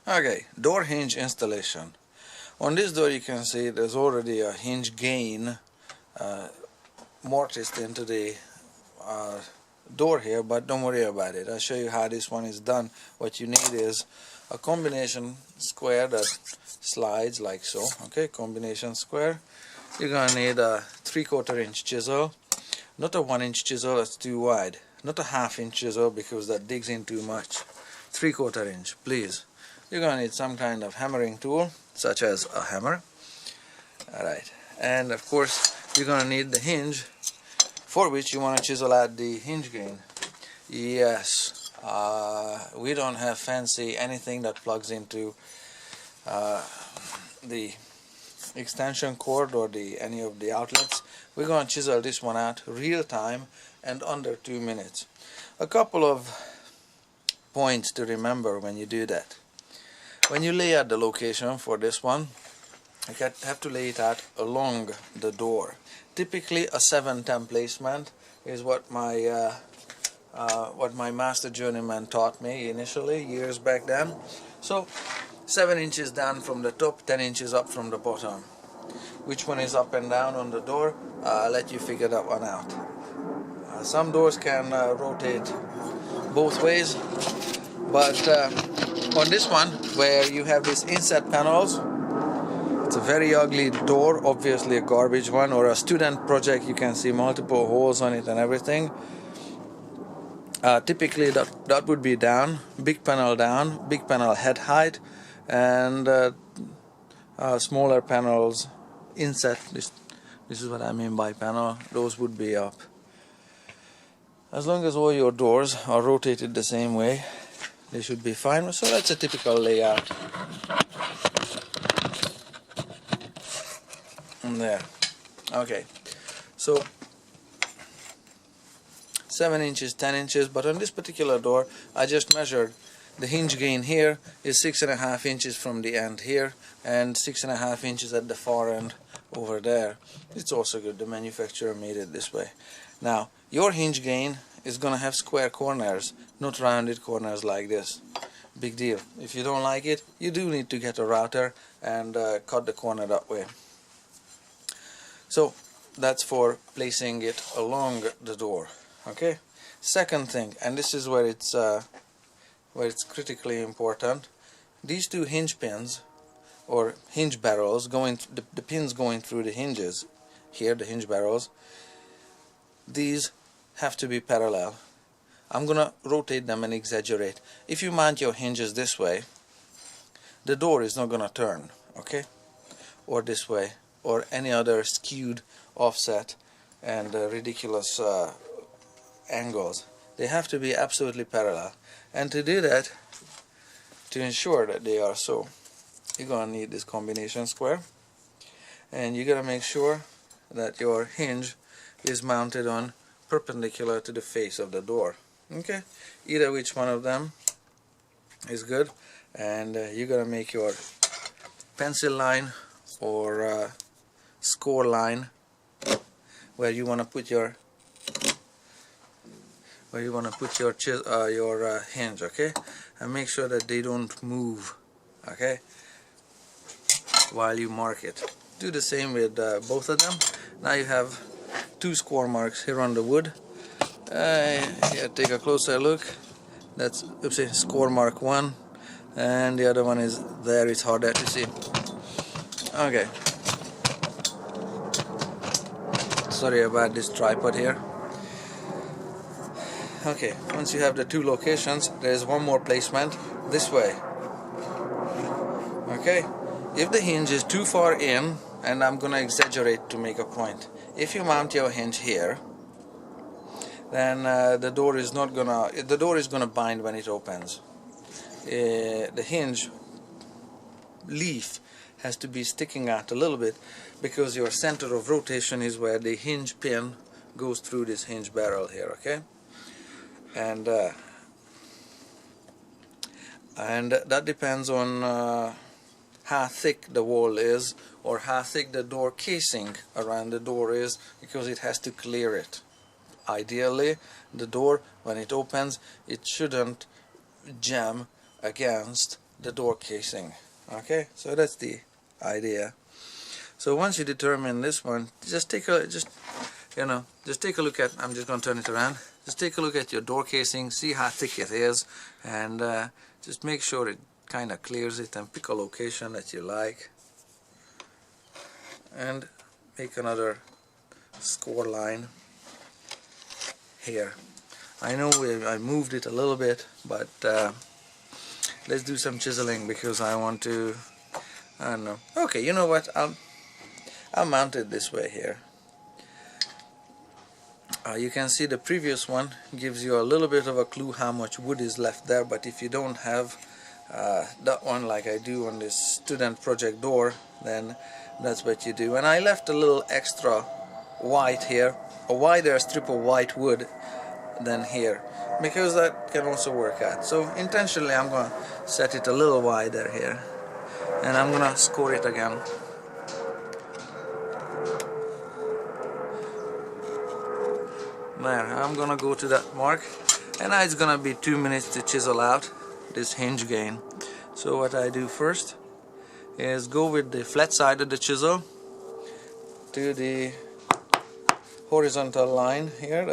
Okay, door hinge installation. On this door you can see there's already a hinge gain mortised into the door here, but don't worry about it. I'll show you how this one is done. What you need is a combination square that slides like so. Okay, combination square. You're gonna need a 3/4 inch chisel, not a 1 inch chisel, that's too wide, not a 1/2 inch chisel because that digs in too much. 3/4 inch, please. You're gonna need some kind of hammering tool, such as a hammer. Alright, and of course you're gonna need the hinge, for which you want to chisel out the hinge gain. Yes, we don't have fancy anything that plugs into the extension cord or any of the outlets. We're going to chisel this one out real time and under 2 minutes. A couple of points to remember when you do that. When you lay out the location for this one, you have to lay it out along the door. Typically a 7-10 placement is what my master journeyman taught me initially years back then. So 7 inches down from the top, 10 inches up from the bottom. Which one is up and down on the door? I'll let you figure that one out. Some doors can rotate both ways, but on this one where you have these inset panels, it's a very ugly door, obviously a garbage one, or a student project, you can see multiple holes on it and everything. Typically that would be down, big panel head height, and smaller panels inset. This is what I mean by panel, those would be up. As long as all your doors are rotated the same way, they should be fine. So that's a typical layout. There. Okay, so 7 inches, 10 inches, but on this particular door I just measured the hinge gain here is 6.5 inches from the end here and 6.5 inches at the far end over there. It's also good, the manufacturer made it this way. Now your hinge gain is gonna have square corners, not rounded corners like this. Big deal. If you don't like it, you do need to get a router and cut the corner that way. So that's for placing it along the door. Okay. Second thing, and this is where it's critically important. These two hinge pins or hinge barrels going the pins going through the hinges here, the hinge barrels. These have to be parallel. I'm gonna rotate them and exaggerate. If you mount your hinges this way, the door is not gonna turn. Okay, or this way, or any other skewed offset and ridiculous angles. They have to be absolutely parallel, and to do that, to ensure that they are so, you're gonna need this combination square, and you gotta make sure that your hinge is mounted on perpendicular to the face of the door. Okay, either which one of them is good, and you gotta make your pencil line or score line where you want to put your hinge, okay, and make sure that they don't move, okay, while you mark it. Do the same with both of them. Now you have 2 score marks here on the wood. Here, take a closer look. That's score mark 1, and the other one is there. It's harder to see. Okay. Sorry about this tripod here. Okay, once you have the 2 locations, there is one more placement this way. Okay, if the hinge is too far in, and I'm gonna exaggerate to make a point, if you mount your hinge here, then the door is gonna bind when it opens. The hinge leaf has to be sticking out a little bit because your center of rotation is where the hinge pin goes through this hinge barrel here, okay? And that depends on how thick the wall is or how thick the door casing around the door is, because it has to clear it. Ideally, the door, when it opens, it shouldn't jam against the door casing. Okay, so that's the idea. So once you determine this one, just take a look at, I'm just going to turn it around, just take a look at your door casing, see how thick it is, and just make sure it kind of clears it, and pick a location that you like, and make another score line here. I know I moved it a little bit, but let's do some chiseling because I want to, I don't know. Okay, you know what, I'll mount it this way here. You can see the previous one gives you a little bit of a clue how much wood is left there, but if you don't have that one like I do on this student project door, then that's what you do. And I left a little extra white here, a wider strip of white wood than here, because that can also work out. So intentionally I'm going to set it a little wider here, and I'm going to score it again. There, I'm gonna go to that mark, and now it's gonna be 2 minutes to chisel out this hinge gain. So what I do first is go with the flat side of the chisel to the horizontal line here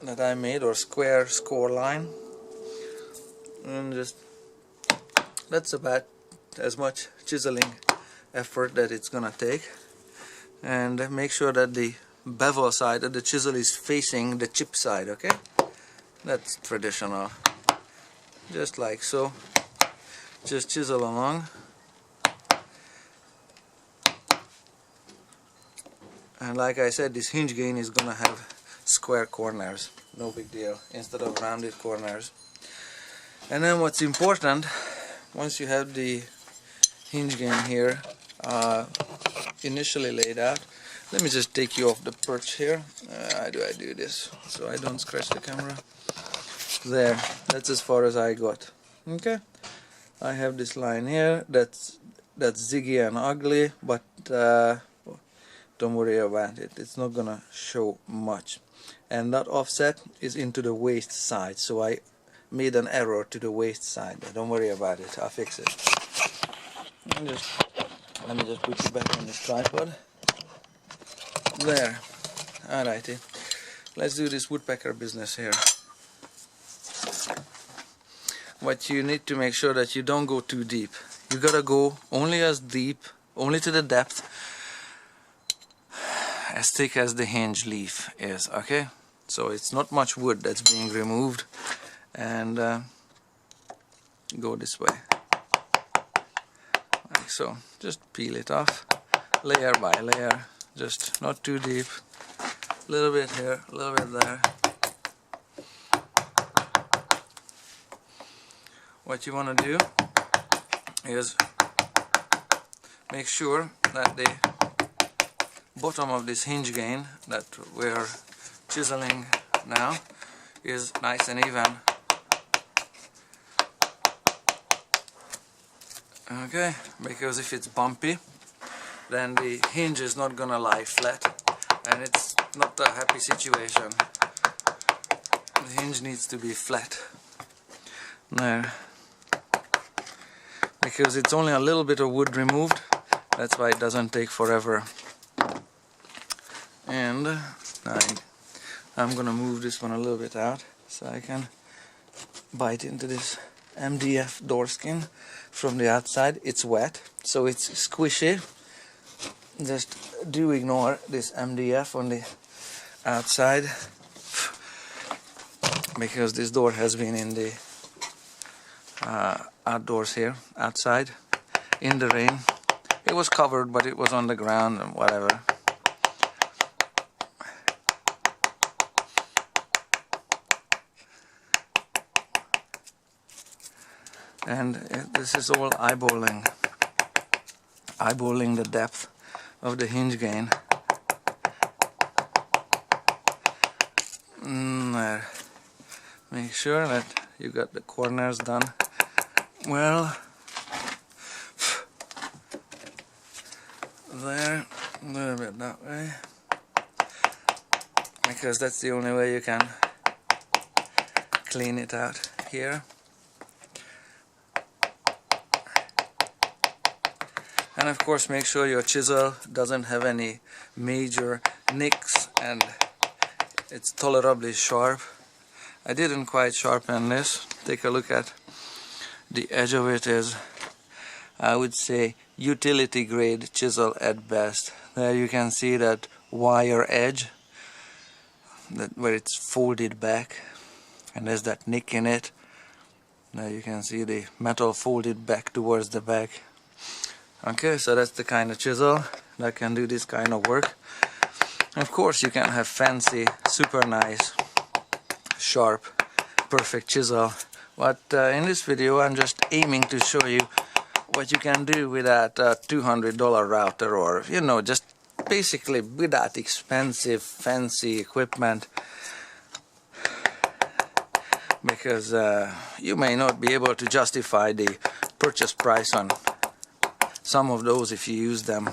that I made, or square score line, and just that's about as much chiseling effort that it's gonna take. And make sure that the bevel side of the chisel is facing the chip side, okay? That's traditional. Just like so. Just chisel along. And like I said, this hinge gain is gonna have square corners. No big deal. Instead of rounded corners. And then what's important, once you have the hinge gain here initially laid out, let me just take you off the perch here. How do I do this so I don't scratch the camera? There, that's as far as I got. Okay, I have this line here that's ziggy and ugly, but don't worry about it. It's not gonna show much. And that offset is into the waist side, so I made an error to the waist side. Don't worry about it. I'll fix it. Let me just put you back on this tripod. There. Alrighty. Let's do this woodpecker business here. What you need to make sure that you don't go too deep. You gotta go only as deep, only to the depth as thick as the hinge leaf is, okay? So it's not much wood that's being removed, and go this way. Like so. Just peel it off, layer by layer. Just not too deep, a little bit here, a little bit there. What you want to do is make sure that the bottom of this hinge gain that we're chiseling now is nice and even. Okay, because if it's bumpy, then the hinge is not gonna lie flat, and it's not a happy situation. The hinge needs to be flat there, because it's only a little bit of wood removed. That's why it doesn't take forever. And I'm gonna move this one a little bit out so I can bite into this MDF door skin from the outside. It's wet, so it's squishy. Just do ignore this MDF on the outside, because this door has been in the outdoors here, outside, in the rain. It was covered, but it was on the ground and whatever. And this is all eyeballing the depth of the hinge gain. There. Make sure that you got the corners done well. There, a little bit that way, because that's the only way you can clean it out here. And of course make sure your chisel doesn't have any major nicks and it's tolerably sharp. I didn't quite sharpen this. Take a look at the edge of it. Is, I would say, utility grade chisel at best. There you can see that wire edge where it's folded back, and there's that nick in it. There you can see the metal folded back towards the back. Okay, so that's the kind of chisel that can do this kind of work. Of course you can have fancy, super nice, sharp, perfect chisel, but in this video I'm just aiming to show you what you can do with that $200 router, or you know, just basically with that expensive fancy equipment, because you may not be able to justify the purchase price on some of those if you use them,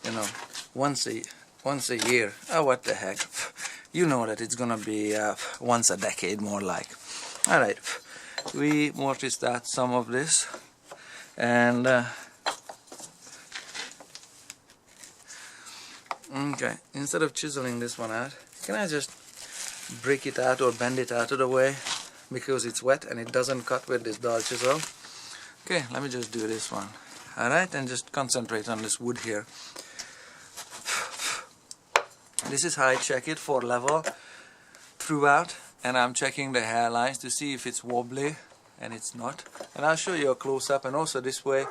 you know, once a year. Oh, what the heck, you know that it's gonna be once a decade more like. Alright, we mortised that some of this, and okay, instead of chiseling this one out, can I just break it out or bend it out of the way, because it's wet and it doesn't cut with this dull chisel. Okay, let me just do this one. Alright, and just concentrate on this wood here. This is how I check it for level throughout, and I'm checking the hairlines to see if it's wobbly, and it's not. And I'll show you a close-up, and also this way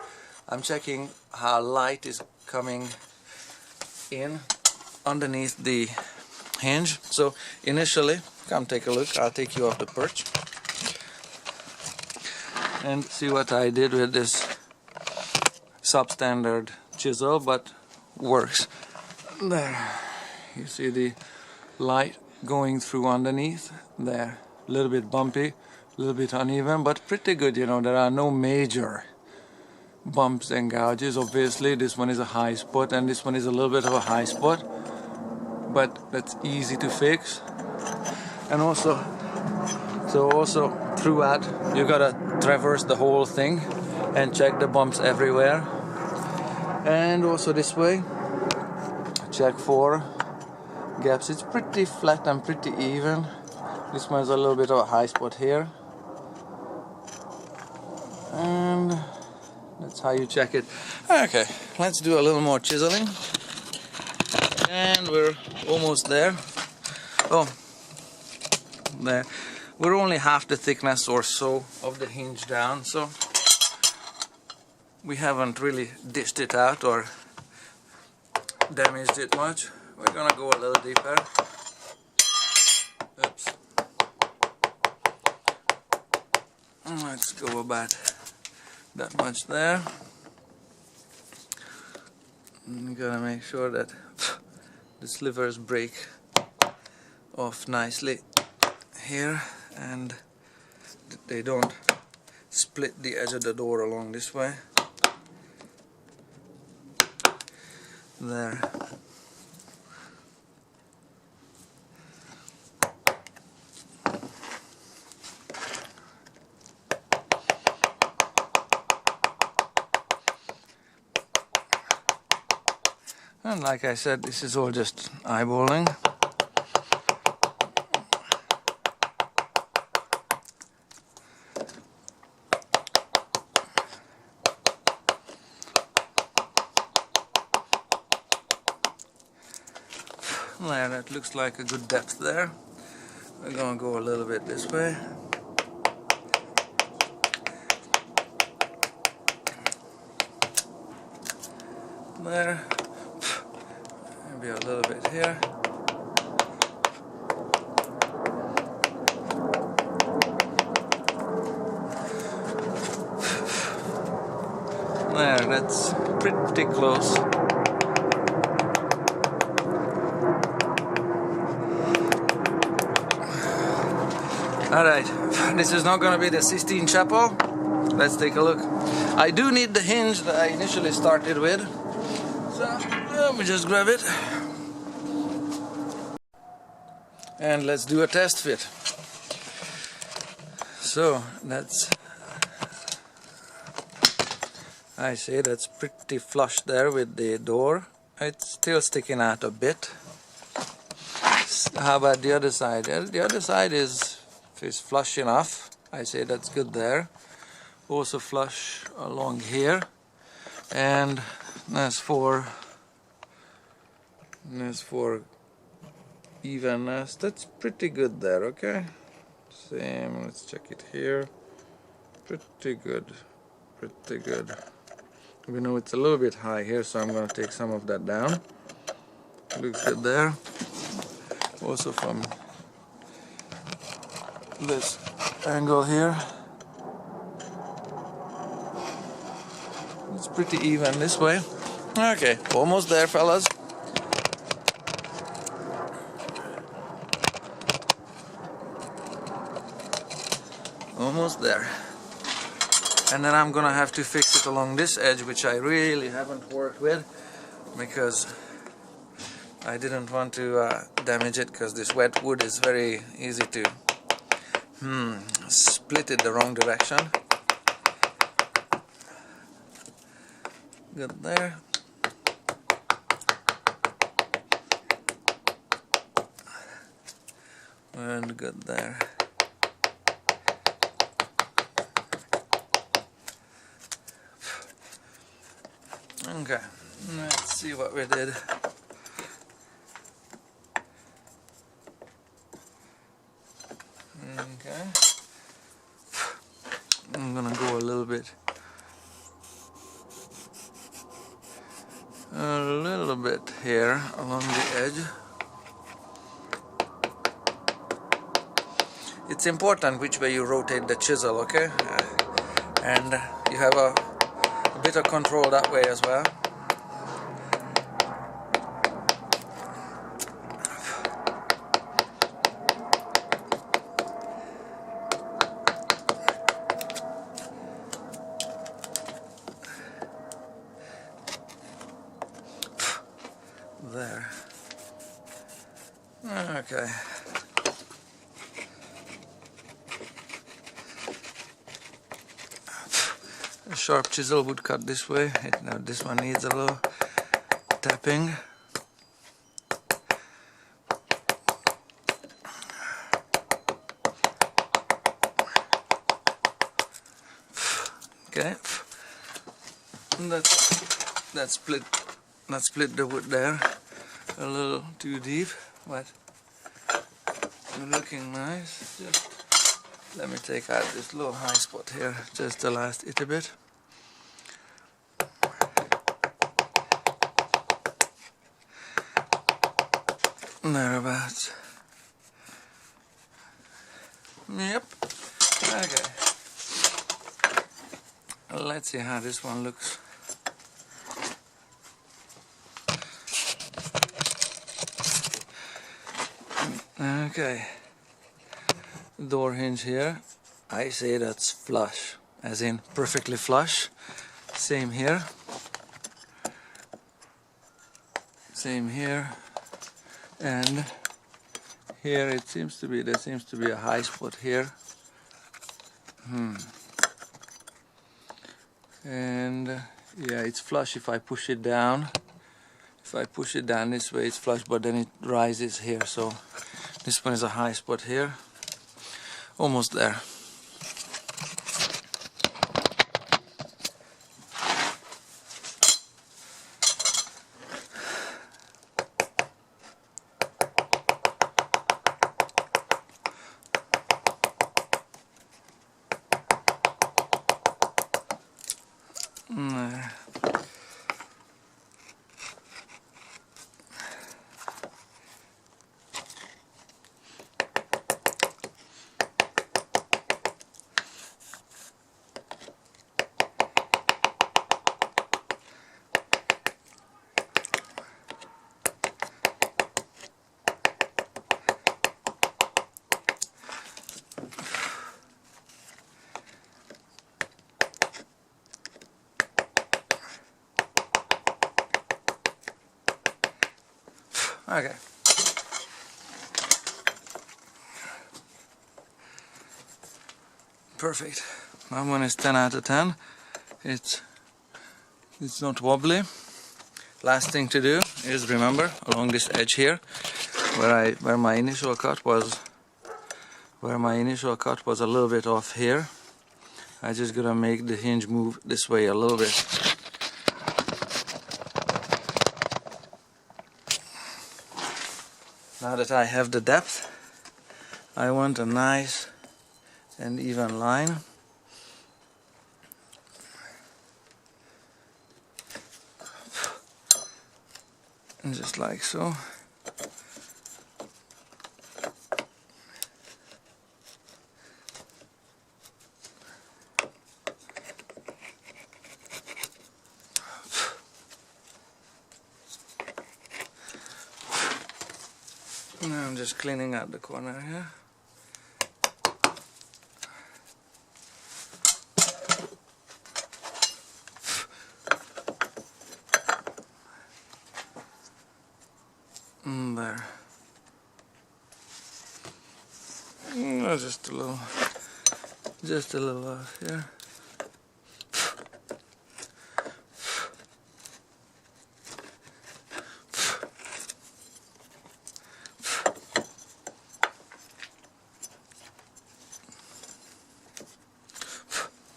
I'm checking how light is coming in underneath the hinge. So initially, come take a look, I'll take you off the perch and see what I did with this substandard chisel, but works. There, you see the light going through underneath there, a little bit bumpy, a little bit uneven, but pretty good. You know, there are no major bumps and gouges. Obviously this one is a high spot and this one is a little bit of a high spot, but that's easy to fix. And also throughout you gotta traverse the whole thing and check the bumps everywhere. And also this way, check for gaps. It's pretty flat and pretty even. This one is a little bit of a high spot here, and that's how you check it. Okay, let's do a little more chiseling, and we're almost there. Oh, there. We're only half the thickness or so of the hinge down, so we haven't really dished it out or damaged it much. We're gonna go a little deeper. Oops. Let's go about that much there. You gotta make sure that the slivers break off nicely here and they don't split the edge of the door along this way. There. And like I said, this is all just eyeballing. There, that looks like a good depth there. We're gonna go a little bit this way. There. Maybe a little bit here. There, that's pretty close. Alright, this is not going to be the Sistine Chapel. Let's take a look. I do need the hinge that I initially started with. So, let me just grab it. And let's do a test fit. So, that's I say that's pretty flush there with the door. It's still sticking out a bit. How about the other side? The other side is flush enough. I say that's good there. Also flush along here. And as for evenness, that's pretty good there, okay? Same, let's check it here. Pretty good. Pretty good. We know it's a little bit high here, so I'm going to take some of that down. Looks good there. Also from this angle here, it's pretty even this way. Okay, almost there, fellas. Almost there. And then I'm gonna have to fix it along this edge, which I really haven't worked with because I didn't want to damage it, because this wet wood is very easy to split it the wrong direction. Good there. And good there. Okay, let's see what we did. Okay, I'm gonna go a little bit here along the edge. It's important which way you rotate the chisel, okay? And you have a bit of control that way as well. There. Okay. A sharp chisel would cut this way. Now this one needs a little tapping. Okay. That split the wood there a little too deep, but looking nice. Just let me take out this little high spot here just the last itty bit. Thereabouts. Yep. Okay. Let's see how this one looks. Okay. Door hinge here. I say that's flush, as in perfectly flush. Same here. Same here. And here there seems to be a high spot here. And yeah, it's flush if I push it down. If I push it down this way, it's flush, but then it rises here. So this one is a high spot here. Almost there. There. Okay. Perfect. That one is 10 out of 10. It's It's not wobbly. Last thing to do is remember along this edge here where my initial cut was a little bit off here. I just gotta make the hinge move this way a little bit. Now that I have the depth, I want a nice and even line. And just like so. Now I'm just cleaning out the corner here. There. Just a little off here.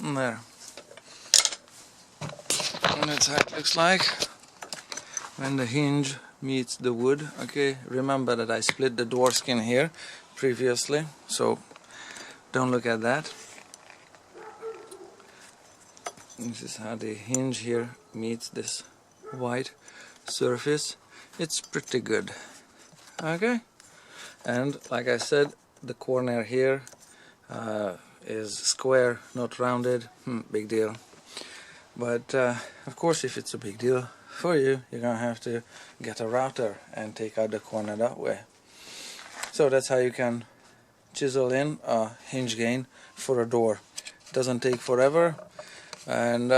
There. And that's how it looks like when the hinge meets the wood. Okay, remember that I split the door skin here previously, so don't look at that. This is how the hinge here meets this white surface. It's pretty good. Okay, and like I said, the corner here is square, not rounded. Big deal. But of course, if it's a big deal for you, you're gonna have to get a router and take out the corner that way. So that's how you can chisel in a hinge gain for a door. It doesn't take forever, and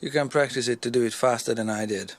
you can practice it to do it faster than I did.